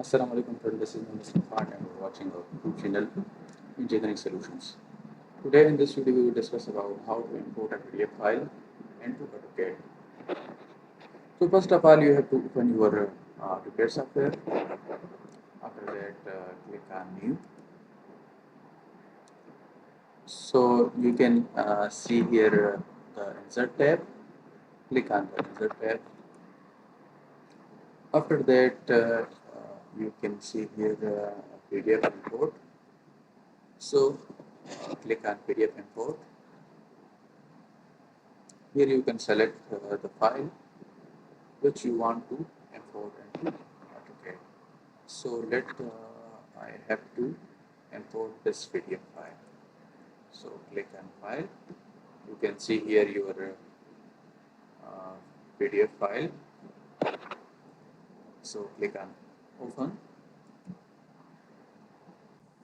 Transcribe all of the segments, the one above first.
Assalamu alaikum friends, this is Mr. Fat and we're watching our YouTube channel Engineering Solutions. Today in this video we will discuss about how to import a PDF file into AutoCAD. So first of all you have to open your AutoCAD software. After that click on new. So you can see here the insert tab. Click on the insert tab. After that you can see here PDF import. So click on PDF import. Here you can select the file which you want to import into AutoCAD. So I have to import this PDF file. So click on file. You can see here your PDF file. So click on open.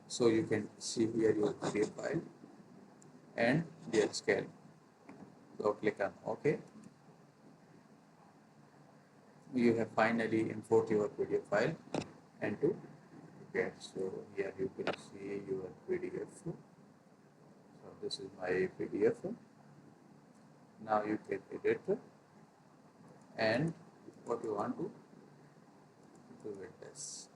So you can see here your PDF file and their scale. So click on OK. You have finally import your PDF file into AutoCAD. So here you can see your PDF. So this is my PDF. Now you can edit and what you want to do with this.